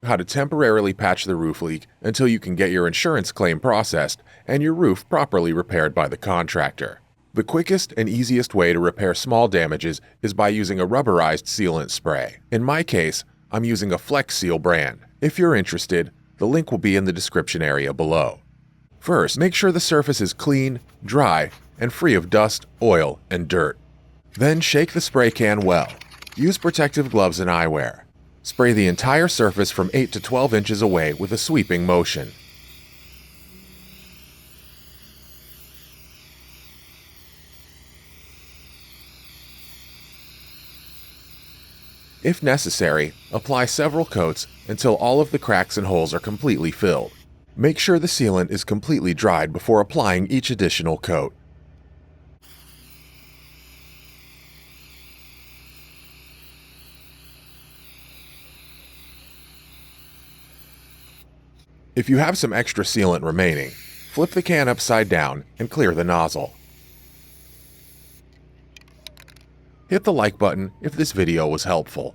how to temporarily patch the roof leak until you can get your insurance claim processed and your roof properly repaired by the contractor. The quickest and easiest way to repair small damages is by using a rubberized sealant spray. In my case, I'm using a Flex Seal brand. If you're interested, the link will be in the description area below. First, make sure the surface is clean, dry, and free of dust, oil, and dirt. Then shake the spray can well. Use protective gloves and eyewear. Spray the entire surface from 8 to 12 inches away with a sweeping motion. If necessary, apply several coats until all of the cracks and holes are completely filled. Make sure the sealant is completely dried before applying each additional coat. If you have some extra sealant remaining, flip the can upside down and clear the nozzle. Hit the like button if this video was helpful.